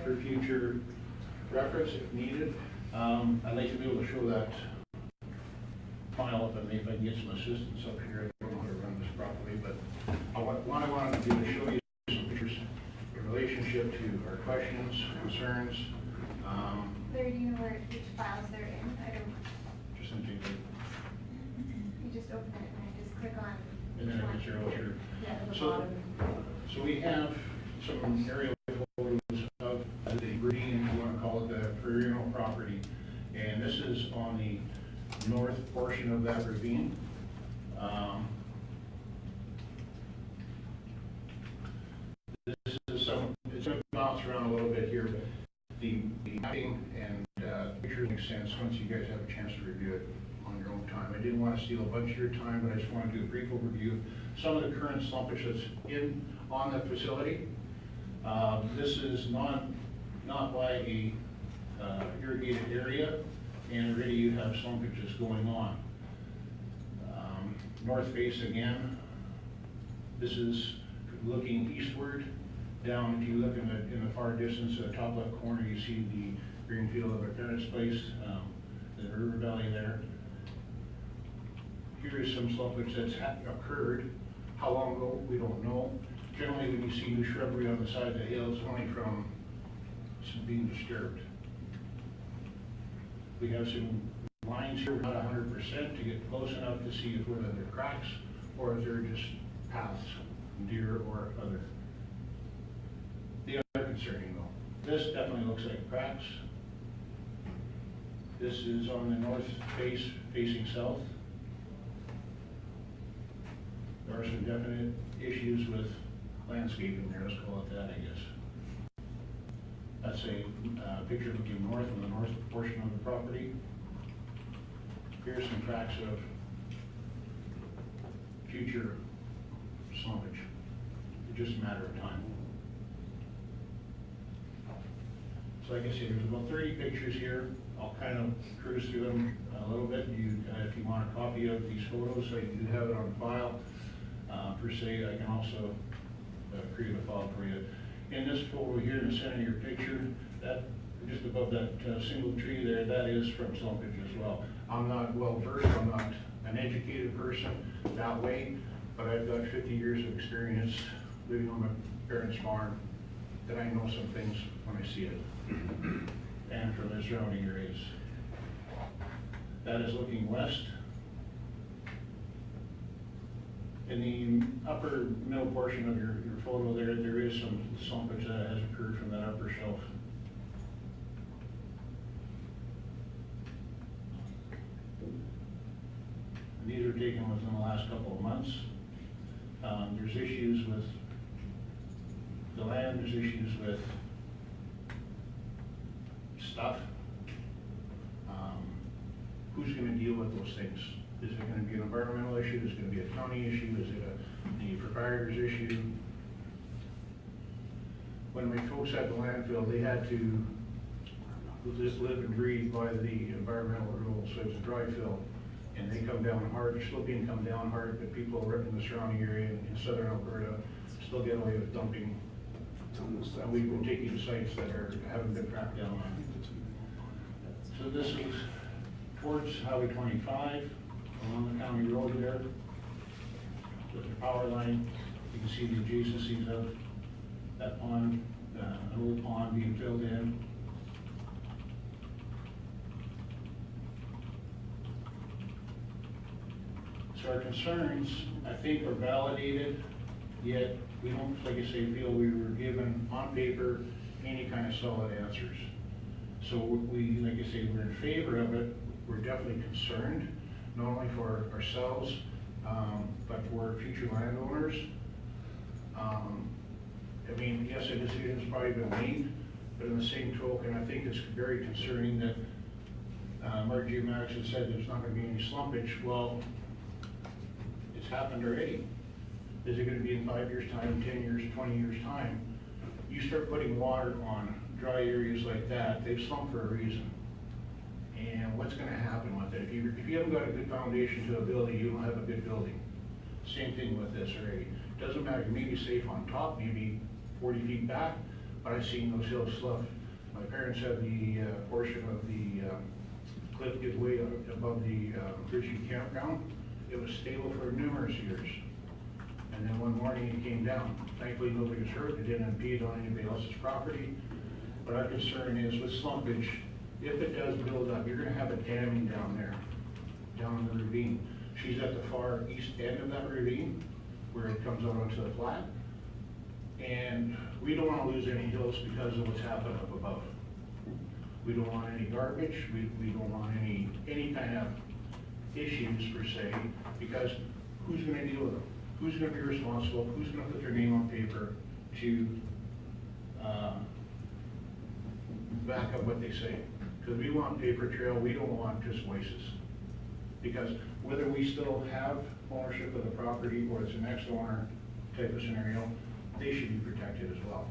for future reference if needed. I'd like to be able to show that file up, and maybe if I can get some assistance up here. I don't know how to run this properly, but what I wanted to do is show you some pictures in relationship to our questions, concerns. Larry, do you know which files they're in? I don't. Just something. You just open it and I just click on. And then I can zero here. Yeah, at the bottom. So we have some aerial photos of the green, if you want to call it, the perennial property. And this is on the north portion of that ravine. This is it's going to bounce around a little bit here, but the mapping and pictures make sense once you guys have a chance to review it on your own time. I didn't want to steal a bunch of your time, but I just want to do a brief overview. Some of the current slumpage that's on the facility. This is not by a irrigated area, and already you have slumpage that's going on. North face again. This is looking eastward. Down, if you look in the far distance, the top left corner, you see the green field of our parents' place, the river valley there. Here is some slumpage that's occurred. How long ago, we don't know. Generally, when you see new shrubbery on the side of the hill, it's only from being disturbed. We have some lines here, not 100%, to get close enough to see if whether they're cracks or if they're just paths, deer or other. The other concerning though, this definitely looks like cracks. This is on the north face, facing south. There are some definite issues with landscaping there, let's call it that, I guess. That's a picture looking north on the north portion of the property. Here's some tracks of future slumpage. It's just a matter of time. So like I said, there's about 30 pictures here. I'll kind of cruise through them a little bit. If you want a copy of these photos, so you do have it on file. Per se, I can also create a file for you. In this photo here in the center of your picture, that just above that single tree there, that is from slumpage as well. I'm not well versed, I'm not an educated person that way, but I've got 50 years of experience living on my parents' farm that I know some things when I see it, and from the surrounding areas. That is looking west. In the upper middle portion of your photo there is some slumpage that has occurred from that upper shelf. These are taken within the last couple of months. There's issues with the land, there's issues with stuff. Who's going to deal with those things? Is it going to be an environmental issue? Is it going to be a county issue? Is it the proprietor's issue? When my folks had the landfill, they had to just live and breathe by the environmental rules. So it's a dry fill, and they come down hard. Sloping come down hard, but people in the surrounding area in southern Alberta still get away with dumping. We've been taking sites that haven't been tracked down on. So this is towards Highway 25. Along the county road there, with the power line. You can see the adjacencies of that pond, an old pond being filled in. So our concerns, I think, are validated, yet we don't, like I say, feel we were given on paper any kind of solid answers. So we, like I say, we're in favor of it. We're definitely concerned, not only for ourselves, but for future landowners. I mean, yes, a decision's probably been made, but in the same token, I think it's very concerning that Mark Geomatic said there's not going to be any slumpage. Well, it's happened already. Is it going to be in 5 years' time, 10 years, 20 years' time? You start putting water on dry areas like that, they've slumped for a reason. And what's going to happen with it? If you haven't got a good foundation to a building, you don't have a good building. Same thing with this already. Doesn't matter, you may be safe on top, maybe 40 feet back, but I've seen those hills slough. My parents had the portion of the cliff give way above the Bridgeview campground. It was stable for numerous years. And then one morning it came down. Thankfully, nobody was hurt. It didn't impede on anybody else's property. But our concern is with slumpage, if it does build up, you're gonna have a damming down there, down in the ravine. She's at the far east end of that ravine, where it comes out onto the flat. And we don't wanna lose any hills because of what's happened up above. We don't want any garbage, we don't want any kind of issues per se, because who's gonna deal with them? Who's gonna be responsible? Who's gonna put their name on paper to back up what they say? Because we want paper trail, we don't want just voices. Because whether we still have ownership of the property or it's a next owner type of scenario, they should be protected as well.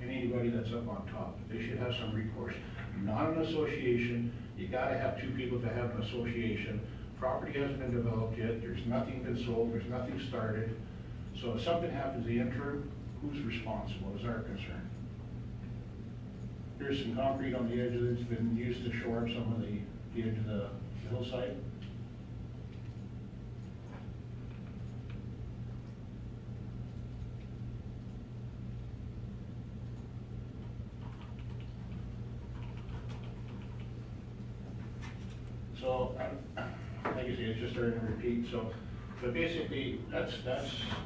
And anybody that's up on top, they should have some recourse. Not an association, you gotta have two people to have an association. Property hasn't been developed yet, there's nothing been sold, there's nothing started. So if something happens in the interim, who's responsible is our concern. There's some concrete on the edge that's been used to shore up some of the edge of the hillside. So, like I say, it's just starting to repeat, so, but basically, that's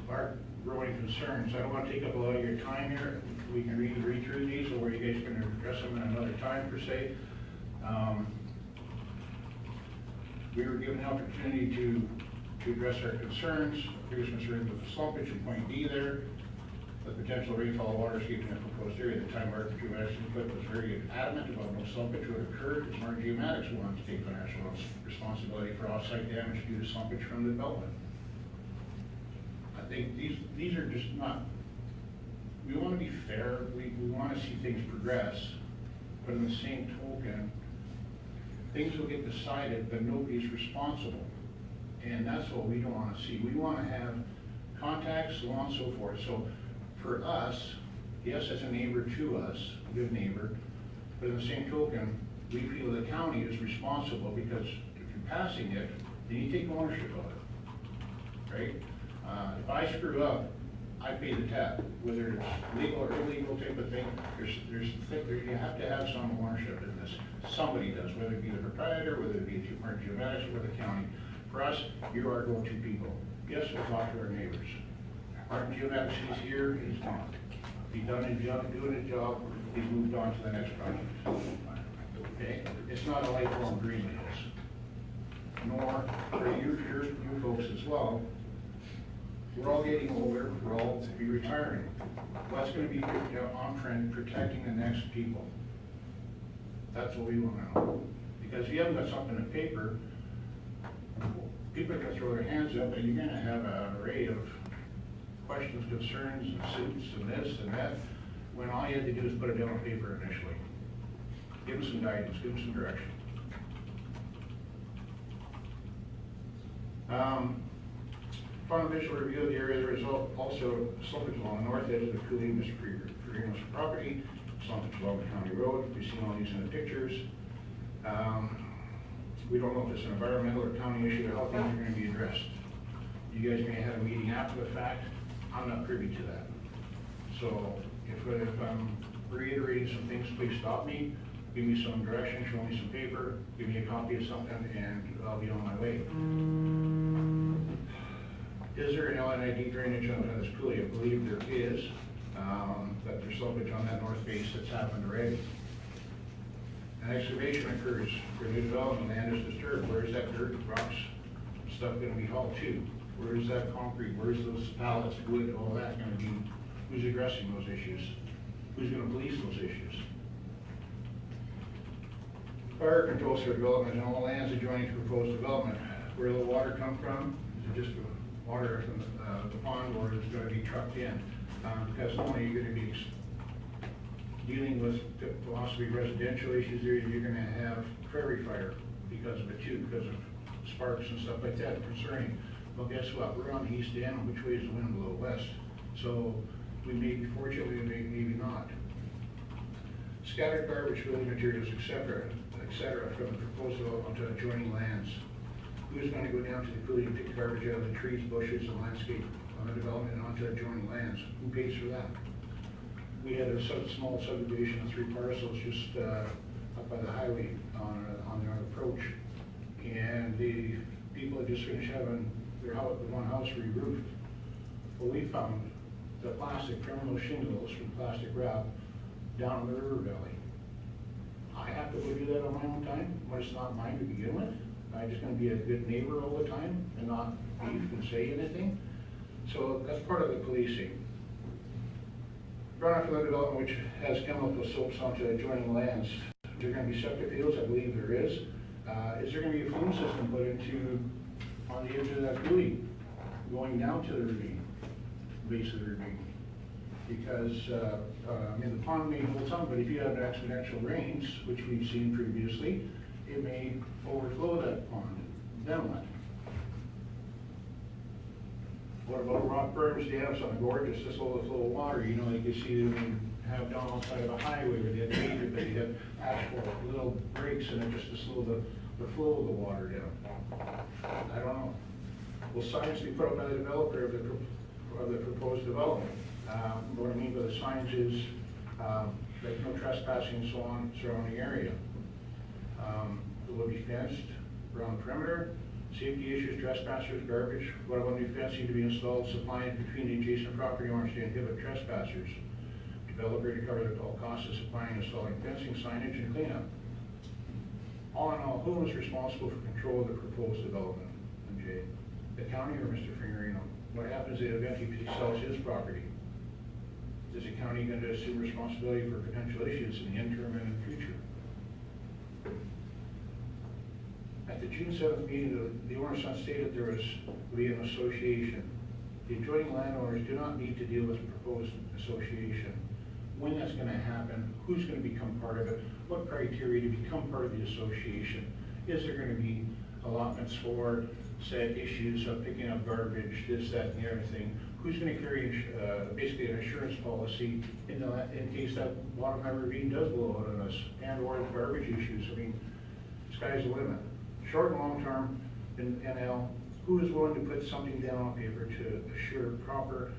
our growing concerns. I don't want to take up a lot of your time here. We can read through these, or you guys can address them in another time, per se. We were given the opportunity to address our concerns. Biggest concern with the slumpage in point D there. The potential rainfall waterscape in the proposed area. At the time, our geomatics input was very adamant about no slumpage would occur, because our geomatics wanted to take financial responsibility for off-site damage due to slumpage from the development. I think these are just not, we want to be fair, we want to see things progress, but in the same token, things will get decided, but nobody's responsible. And that's what we don't want to see. We want to have contacts, so on and so forth. So for us, yes, as a neighbor to us, a good neighbor, but in the same token, we feel the county is responsible, because if you're passing it, then you take ownership of it, right? If I screw up, I pay the tab, whether it's legal or illegal type of thing. You have to have some ownership in this. Somebody does, whether it be the proprietor, whether it be Martin Geomatics or the county. For us, you're our go-to people. Yes, we'll talk to our neighbors. Martin Geomatics, he's here, he's gone. He's done his job, doing his job, he's moved on to the next project. Okay? It's not a lifelong agreement, nor for you folks as well. We're all getting older, we're all to be retiring. What's going to be on trend protecting the next people? That's what we want to know. Because if you haven't got something in paper, people are going to throw their hands up, and you're going to have an array of questions, concerns, and suits, and this and that, when all you had to do is put it down on paper initially. Give them some guidance, give them some direction. Upon visual review of the area, there is also slumpage along the north edge of the Cooley Mr. Freeman's property, slumpage along the county road. We've seen all these in the pictures. We don't know if it's an environmental or county issue, or how things are going to be addressed. You guys may have a meeting after the fact. I'm not privy to that. So if I'm reiterating some things, please stop me, give me some direction, show me some paper, give me a copy of something, and I'll be on my way. Is there an LNID drainage on this coulee? I believe there is, but there's slumpage on that north face that's happened already. An excavation occurs for new development, land is disturbed. Where is that dirt, rocks, stuff going to be hauled to? Where is that concrete? Where's those pallets, wood, all that going to be? Who's addressing those issues? Who's going to police those issues? Fire control for development and all lands adjoining to proposed development. Where will the water come from? Is it just water from the pond, or is it going to be trucked in? Because not only are you going to be dealing with possibly residential issues there, you're going to have prairie fire because of it too, because of sparks and stuff like that concerning. Well, guess what? We're on the east end. Which way is the wind blow? West. So we may be fortunate, we may maybe not. scattered garbage, building materials, etc., from the proposed onto adjoining lands. Who's going to go down to the coulee and pick the garbage out of the trees, bushes, and landscape on the development and onto adjoining lands? Who pays for that? We had a small subdivision of 3 parcels just up by the highway on our approach, and the people had just finished having their house, the one house re-roofed. Well, we found the plastic terminal shingles from plastic wrap down in the river valley. I have to go do that on my own time when it's not mine to begin with. I'm just going to be a good neighbor all the time and not beef and say anything. So that's part of the policing. Runoff from the development which has chemical soaps onto adjoining lands. Is there going to be septic fields? I believe there is. Is there going to be a flume system put into on the edge of that coulee going down to the ravine, base of the ravine? Because I mean, the pond may hold some, but if you have exponential rains, which we've seen previously, it may overflow that pond. Then what? What about rock berms, dams on the gorges to slow the flow of water? You know, like you see them have down on the side of a highway where they have pavement, but you have asphalt, little breaks in it just to slow the flow of the water down. I don't know. Will signs be put up by the developer of the proposed development? What I mean by the signs is like no trespassing and so on surrounding the area. It will be fenced around the perimeter. Safety issues, trespassers, garbage. What about new fencing to be installed supplying between the adjacent property owners to inhibit trespassers? Developer to cover the all costs of supplying and installing fencing, signage, and cleanup. All in all, who is responsible for control of the proposed development? MJ, the county or Mr. Fingerino? What happens if eventually he sells his property? Is the county going to assume responsibility for potential issues in the interim and in the future? At the June 7th meeting, the owner stated there was to be an association. The adjoining landowners do not need to deal with the proposed association. When that's going to happen, who's going to become part of it, what criteria to become part of the association? Is there going to be allotments for said issues of picking up garbage, this, that, and the other thing? Who's going to carry basically an insurance policy in case that Waterfront ravine does blow out on us and or garbage issues? I mean, sky's the limit. Short and long term in NL, who is willing to put something down on paper to assure proper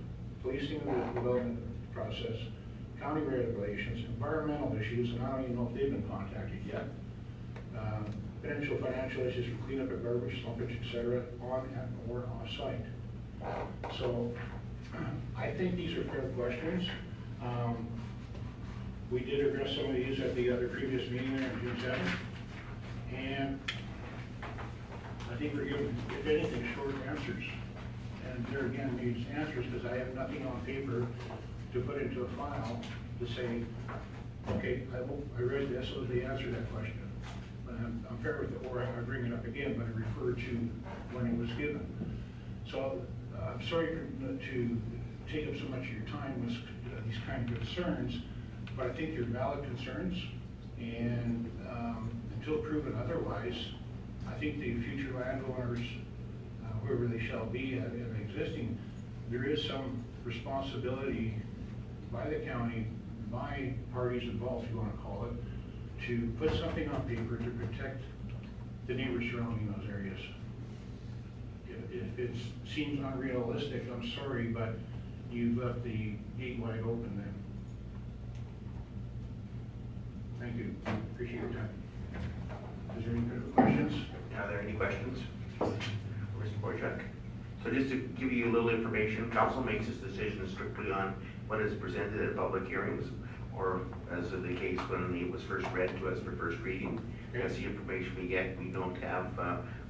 policing of the development process, county regulations, environmental issues, and I don't even know if they've been contacted yet, potential financial issues for cleanup of garbage, slumpage, etc., on and or off site. So I think these are fair questions. We did address some of these at the other previous meeting there on June 7th, and I think we're giving, if anything, short answers. And there again, these answers, because I have nothing on paper to put into a file to say, okay, I read this, so they answered that question. But I'm fair with it, or I bring it up again, but I refer to when it was given. So I'm sorry to take up so much of your time with these kind of concerns, but I think they're valid concerns, and until proven otherwise, I think the future landowners, whoever they shall be, existing, there is some responsibility by the county, by parties involved, if you want to call it, to put something on paper to protect the neighbors surrounding those areas. If it seems unrealistic, I'm sorry, but you've left the gate wide open then. Thank you. Appreciate your time. Is there any further questions? Are there any questions? Where's the board check? So just to give you a little information, council makes its decision strictly on what is presented at public hearings, or as of the case when it was first read to us for first reading. That's the information we get. We don't have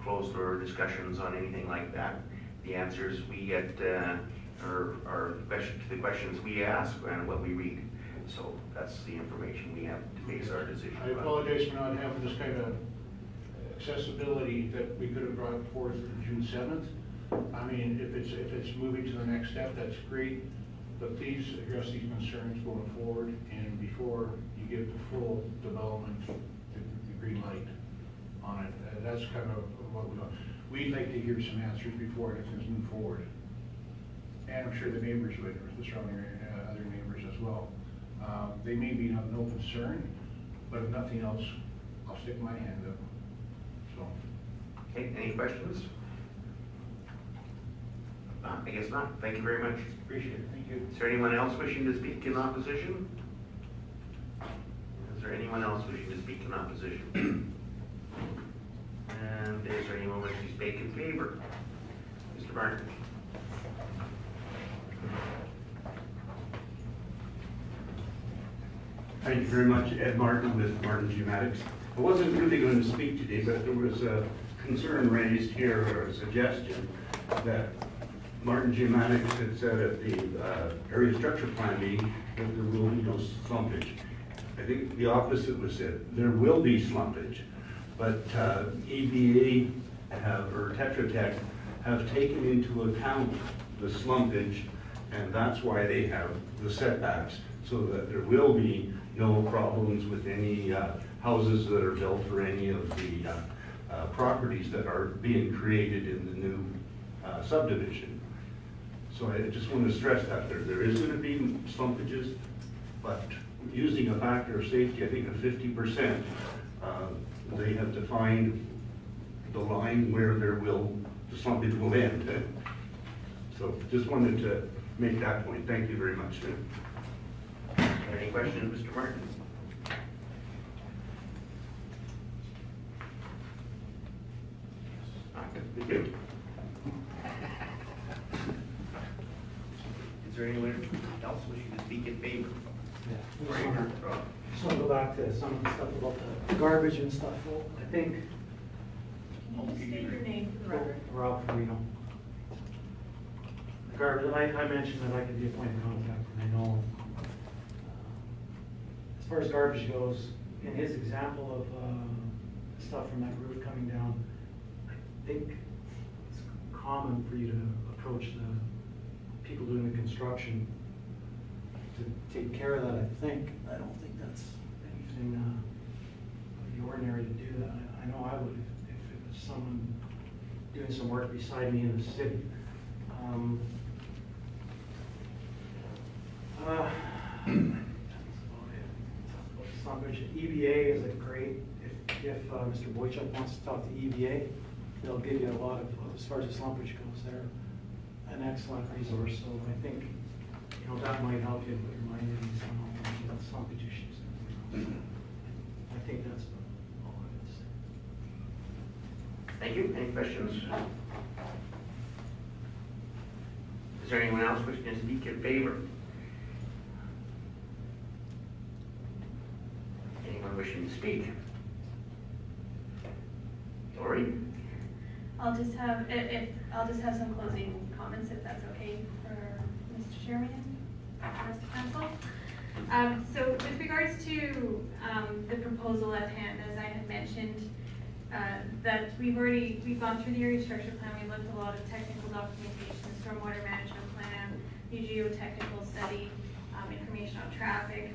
closed door discussions on anything like that. The answers we get are the questions we ask and what we read. So that's the information we have to base our decision on. I apologize for not having this kind of accessibility that we could have brought forth on June 7th. I mean, if it's moving to the next step, that's great, but please address these concerns going forward, and before you give the full development the green light on it. That's kind of what we want. We'd like to hear some answers before things move forward. And I'm sure the neighbors would, the surrounding other neighbors as well. They may be of no concern, but if nothing else, I'll stick my hand up. So, Okay, any questions? I guess not. Thank you very much. appreciate it, thank you. Is there anyone else wishing to speak in opposition? Is there anyone else wishing to speak in opposition? And is there anyone wishing to speak in favor? Mr. Martin? Thank you very much, Ed Martin with Martin Geomatics. I wasn't really going to speak today, but there was a concern raised here, or a suggestion, that Martin Geomatics had said at the area structure plan meeting that there will be no slumpage. I think the opposite was said. There will be slumpage, but EBA or Tetra Tech have taken into account the slumpage, and that's why they have the setbacks, so that there will be no problems with any houses that are built or any of the properties that are being created in the new subdivision. So I just want to stress that there is going to be slumpages, but using a factor of safety, I think of 50%, they have defined the line where the slumpage will end. So just wanted to make that point. Thank you very much. Any questions, Mr. Martin? Thank you. Is there anyone else wishing to speak in favor? Just want to go back to some of the stuff about the garbage and stuff. Well, I think Can you just state your name for the record? Rob Farino. The garbage, I mentioned that I could be a point of contact, and I know, as far as garbage goes, in his example of stuff from that roof coming down, I think it's common for you to approach the people doing the construction to take care of that, I think. I don't think that's anything out of the ordinary to do that. I know I would if it was someone doing some work beside me in the city. Slumpage. EBA is a great, if Mr. Boychuk wants to talk to EBA, they'll give you a lot of, as far as the slumpage goes, they're an excellent resource. So I think, you know, that might help you put your mind at ease on the slumpage issues. I think that's all I would say. Thank you. Any questions? Is there anyone else wishing to speak in favor? Anyone wishing to speak? Lori? I'll just have some closing comments if that's okay for Mr. Chairman and the rest of council. So with regards to the proposal at hand, as I had mentioned, that we've gone through the area structure plan, we looked at a lot of technical documentation, stormwater management plan, the geotechnical study, information on traffic.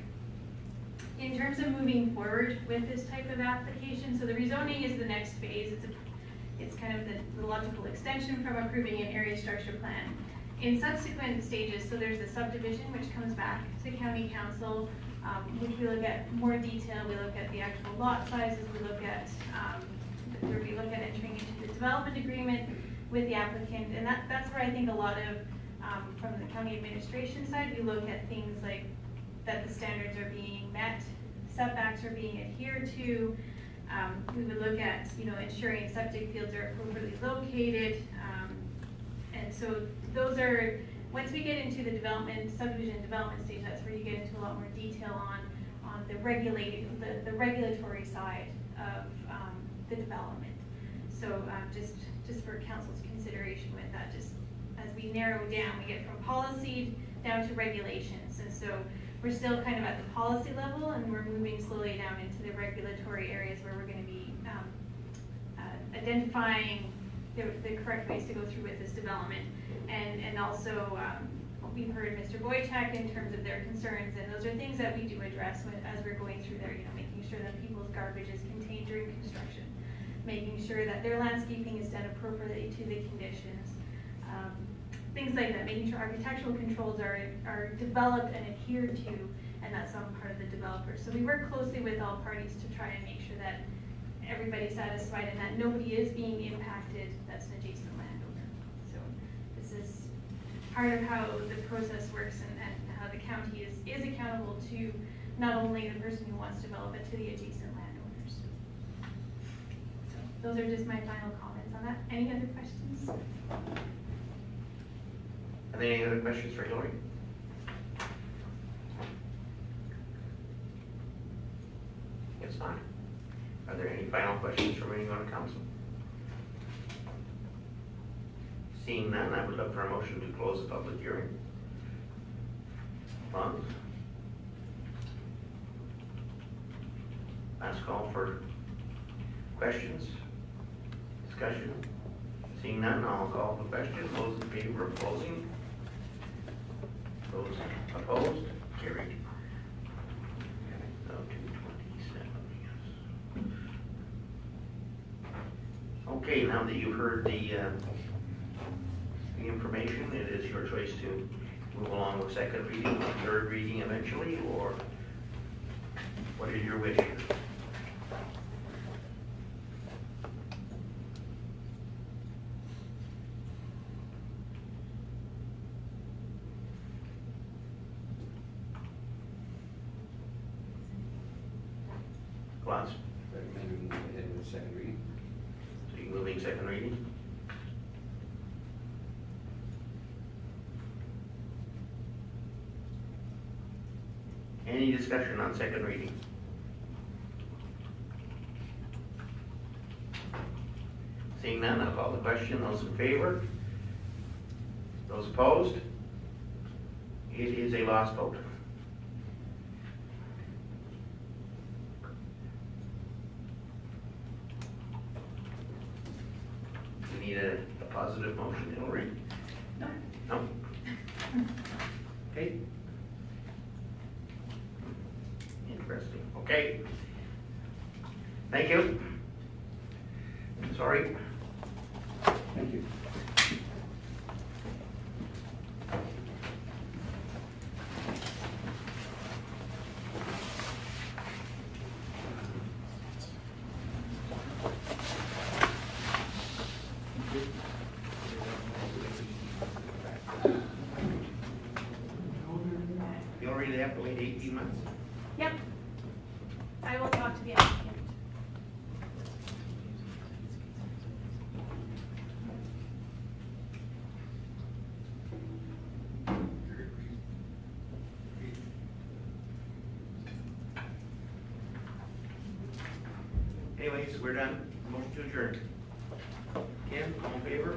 In terms of moving forward with this type of application, so the rezoning is the next phase. It's kind of the logical extension from approving an area structure plan. In subsequent stages, so there's the subdivision, which comes back to county council, which we look at more detail. We look at the actual lot sizes. We look at entering into the development agreement with the applicant, and that's where I think a lot of from the county administration side, we look at things like that the standards are being met, setbacks are being adhered to. We would look at, you know, ensuring septic fields are appropriately located. And so those are, once we get into the subdivision development stage, that's where you get into a lot more detail on the regulatory side of the development. So just for council's consideration with that, just as we narrow down, we get from policy down to regulations. And so we're still kind of at the policy level, and we're moving slowly down into the regulatory areas where we're going to be identifying the correct ways to go through with this development. And also, we've heard Mr. Boychuk in terms of their concerns, and those are things that we do address as we're going through there, you know, making sure that people's garbage is contained during construction, making sure that their landscaping is done appropriately to the conditions. Things like that, making sure architectural controls are developed and adhered to, and that's on part of the developer. So we work closely with all parties to try and make sure that everybody's satisfied and that nobody is being impacted that's an adjacent landowner. So this is part of how the process works and how the county is accountable to not only the person who wants to develop, but to the adjacent landowners. So those are just my final comments on that. Any other questions? Are there any other questions for Hillary? It's not. Are there any final questions from anyone on council? Seeing none, I would look for a motion to close the public hearing. Funds. Last call for questions, discussion. Seeing none, I'll call the question. Those in favor of closing? Those opposed? Carried. Now to 27, yes. Okay, now that you've heard the information, it is your choice to move along with second reading, third reading eventually, or what is your wish? Class? Recommend we move ahead with second reading. So you're moving second reading? Any discussion on second reading? Seeing none, I'll call the question. Those in favor? Those opposed? It is a lost vote. We need a positive motion, Hillary? No. No? Okay. Interesting. Okay. Thank you. Sorry. Thank you. You already have to wait 18 months? Yep. I will talk to the applicant. Anyways, we're done. Motion to adjourn. Ken, all in favor?